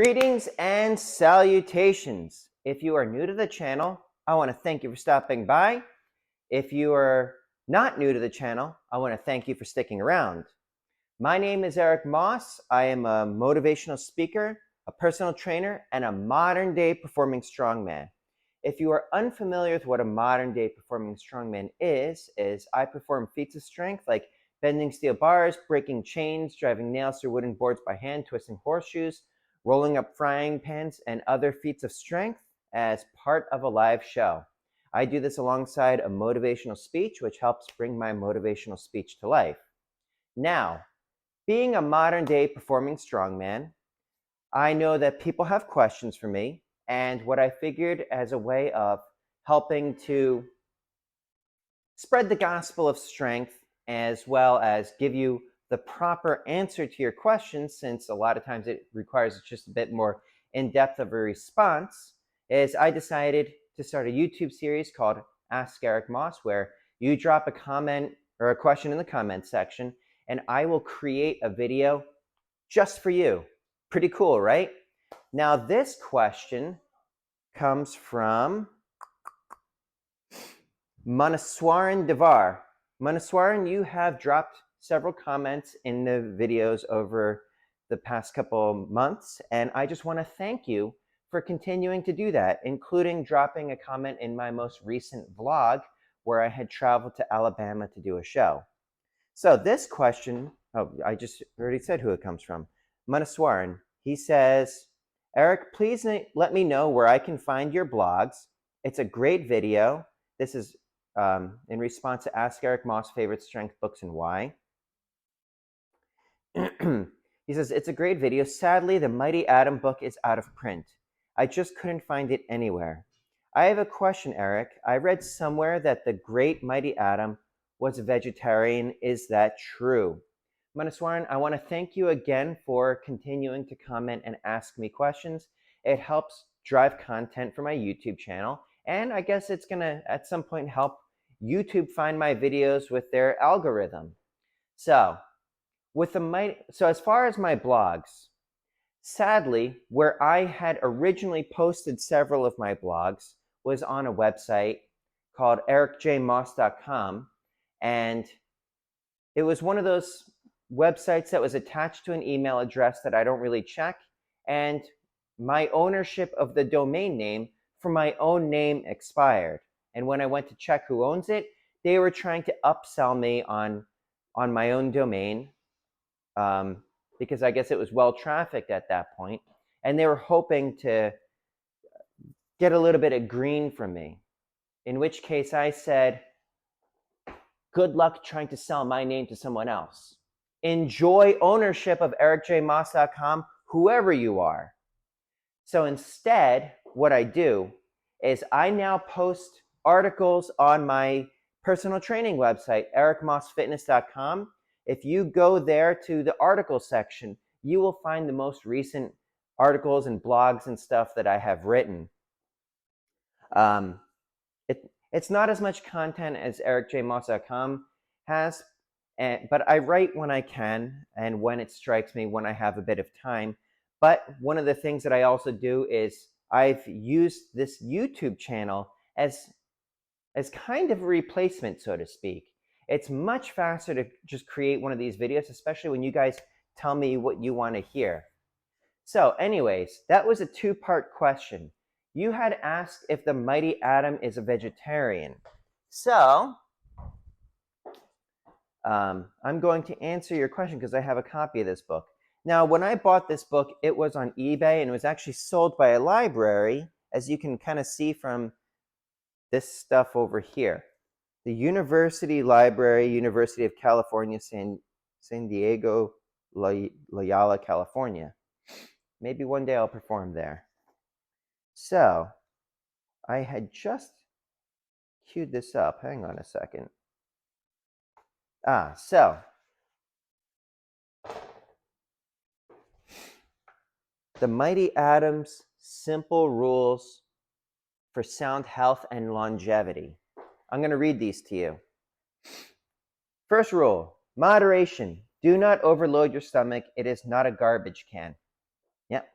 Greetings and salutations. If you are new to the channel, I want to thank you for stopping by. If you are not new to the channel, I want to thank you for sticking around. My name is Eric Moss. I am a motivational speaker, a personal trainer, and a modern-day performing strongman. If you are unfamiliar with what a modern-day performing strongman is I perform feats of strength like bending steel bars, breaking chains, driving nails through wooden boards by hand, twisting horseshoes, rolling up frying pans, and other feats of strength as part of a live show. I do this alongside a motivational speech, which helps bring my motivational speech to life. Now, being a modern-day performing strongman, I know that people have questions for me, and what I figured as a way of helping to spread the gospel of strength as well as give you the proper answer to your questions, since a lot of times it requires just a bit more in-depth of a response, is I decided to start a YouTube series called Ask Eric Moss, where you drop a comment or a question in the comment section, and I will create a video just for you. Pretty cool, right? Now, this question comes from Manaswaran Devar. Manaswaran, you have dropped several comments in the videos over the past couple months, and I just want to thank you for continuing to do that, including dropping a comment in my most recent vlog where I had traveled to Alabama to do a show. So this question, I just already said who it comes from. Manaswaran, he says, Eric, please let me know where I can find your blogs. It's a great video. This is in response to Ask Eric Moss' favorite strength books and why. He says, it's a great video. Sadly, the Mighty Atom book is out of print. I just couldn't find it anywhere. I have a question, Eric. I read somewhere that the great Mighty Atom was a vegetarian. Is that true? Manaswaran, I want to thank you again for continuing to comment and ask me questions. It helps drive content for my YouTube channel, and I guess it's going to, at some point, help YouTube find my videos with their algorithm. So as far as my blogs, sadly, where I had originally posted several of my blogs was on a website called ericjmoss.com, and it was one of those websites that was attached to an email address that I don't really check, and my ownership of the domain name for my own name expired. And when I went to check who owns it, they were trying to upsell me on my own domain, because I guess it was well trafficked at that point, and they were hoping to get a little bit of green from me, in which case I said, good luck trying to sell my name to someone else. Enjoy ownership of ericjmoss.com, whoever you are. So instead, what I do is I now post articles on my personal training website, ericmossfitness.com. If you go there to the article section, you will find the most recent articles and blogs and stuff that I have written. It's not as much content as ericjmoss.com has, but I write when I can and when it strikes me, when I have a bit of time. But one of the things that I also do is I've used this YouTube channel as kind of a replacement, so to speak. It's much faster to just create one of these videos, especially when you guys tell me what you want to hear. So anyways, that was a two-part question. You had asked if the Mighty Atom is a vegetarian. So I'm going to answer your question because I have a copy of this book. Now, when I bought this book, it was on eBay, and it was actually sold by a library, as you can kind of see from this stuff over here. The University Library, University of California, San Diego, Loyola, California. Maybe one day I'll perform there. So, I had just queued this up. Hang on a second. So the Mighty Atom's simple rules for sound health and longevity. I'm going to read these to you. First rule, moderation. Do not overload your stomach. It is not a garbage can. Yep.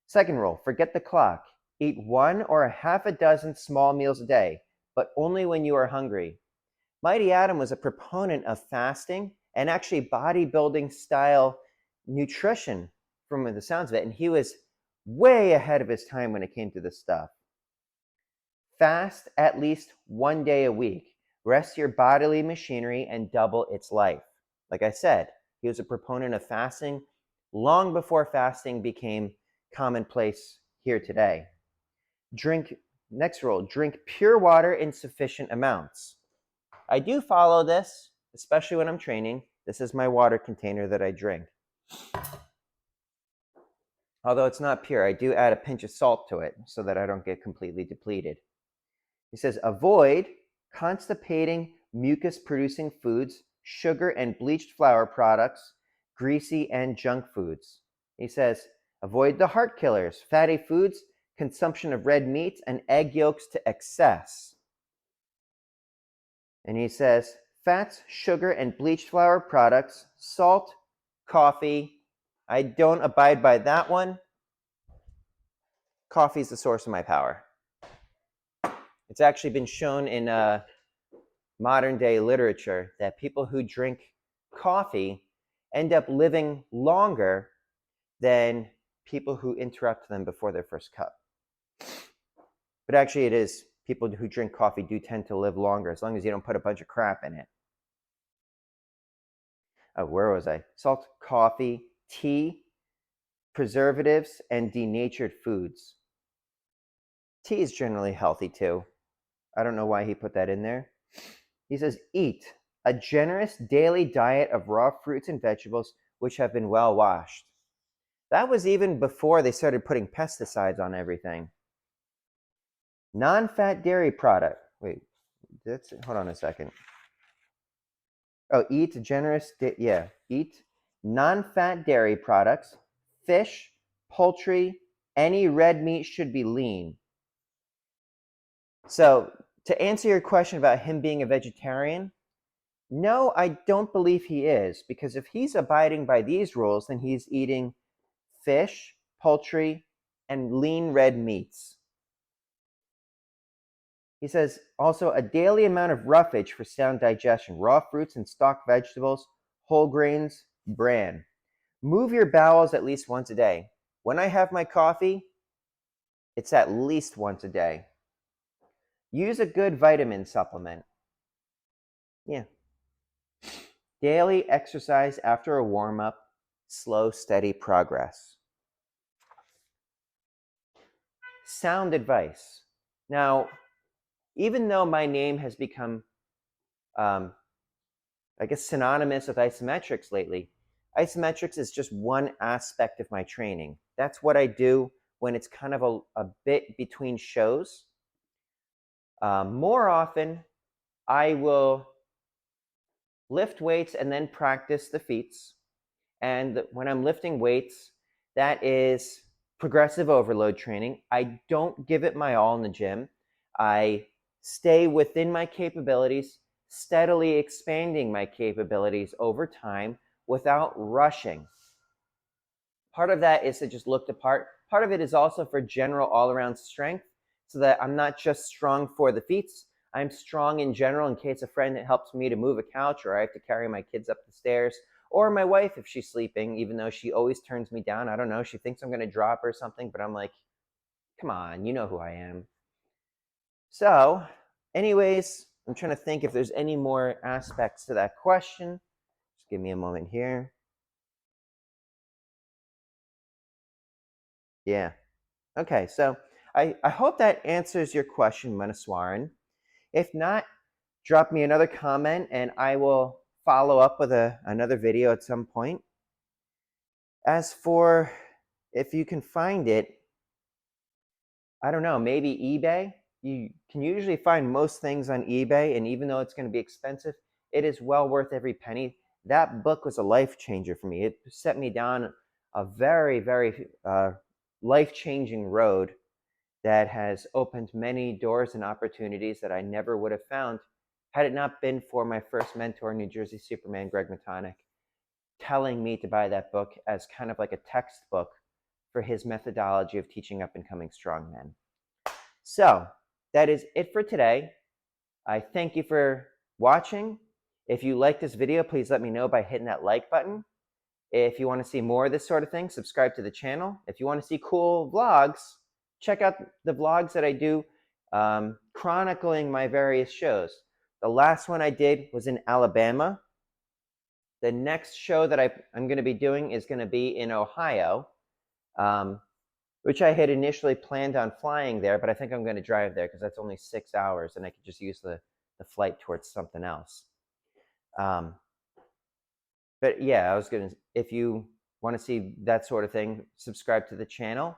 Second rule, forget the clock. Eat 1 or a half a dozen small meals a day, but only when you are hungry. Mighty Atom was a proponent of fasting and actually bodybuilding style nutrition from the sounds of it, and he was way ahead of his time when it came to this stuff. Fast at least 1 day a week. Rest your bodily machinery and double its life. Like I said, he was a proponent of fasting long before fasting became commonplace here today. Next rule, drink pure water in sufficient amounts. I do follow this, especially when I'm training. This is my water container that I drink. Although it's not pure, I do add a pinch of salt to it so that I don't get completely depleted. He says, avoid constipating mucus-producing foods, sugar and bleached flour products, greasy and junk foods. He says, avoid the heart killers, fatty foods, consumption of red meats, and egg yolks to excess. And he says, fats, sugar, and bleached flour products, salt, coffee. I don't abide by that one. Coffee is the source of my power. It's actually been shown in modern day literature that people who drink coffee end up living longer than people who interrupt them before their first cup. But actually it is, people who drink coffee do tend to live longer as long as you don't put a bunch of crap in it. Oh, where was I? Salt, coffee, tea, preservatives, and denatured foods. Tea is generally healthy too. I don't know why he put that in there. He says, eat a generous daily diet of raw fruits and vegetables which have been well washed. That was even before they started putting pesticides on everything. Non-fat dairy product. Wait, hold on a second. Oh, eat non-fat dairy products, fish, poultry, any red meat should be lean. So to answer your question about him being a vegetarian, no, I don't believe he is, because if he's abiding by these rules, then he's eating fish, poultry, and lean red meats. He says also a daily amount of roughage for sound digestion, raw fruits and stock vegetables, whole grains, bran. Move your bowels at least once a day. When I have my coffee, it's at least once a day. Use a good vitamin supplement. Yeah. Daily exercise after a warm-up, slow, steady progress. Sound advice. Now, even though my name has become, I guess, synonymous with isometrics lately, isometrics is just one aspect of my training. That's what I do when it's kind of a bit between shows. More often, I will lift weights and then practice the feats. And when I'm lifting weights, that is progressive overload training. I don't give it my all in the gym. I stay within my capabilities, steadily expanding my capabilities over time without rushing. Part of that is to just look the part. Part of it is also for general all-around strength, so that I'm not just strong for the feats, I'm strong in general in case a friend helps me to move a couch, or I have to carry my kids up the stairs, or my wife if she's sleeping, even though she always turns me down. I don't know, she thinks I'm going to drop her or something, but I'm like, come on, you know who I am. So anyways, I'm trying to think if there's any more aspects to that question. Just give me a moment here. Yeah. Okay, so I hope that answers your question, Manaswaran. If not, drop me another comment and I will follow up with another video at some point. As for if you can find it, I don't know, maybe eBay. You can usually find most things on eBay, and even though it's going to be expensive, it is well worth every penny. That book was a life changer for me. It set me down a very, very life-changing road that has opened many doors and opportunities that I never would have found had it not been for my first mentor, New Jersey Superman, Greg Matonic, telling me to buy that book as kind of like a textbook for his methodology of teaching up-and-coming strongmen. So that is it for today. I thank you for watching. If you like this video, please let me know by hitting that like button. If you want to see more of this sort of thing, subscribe to the channel. If you want to see cool vlogs, check out the vlogs that I do chronicling my various shows. The last one I did was in Alabama. The next show that I'm going to be doing is going to be in Ohio, which I had initially planned on flying there, but I think I'm going to drive there because that's only 6 hours and I could just use the flight towards something else. But yeah, if you want to see that sort of thing, subscribe to the channel.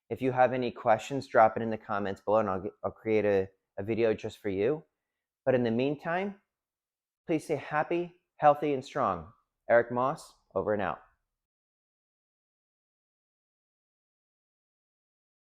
If you have any questions, drop it in the comments below and I'll create a video just for you. But in the meantime, please stay happy, healthy, and strong. Eric Moss, over and out.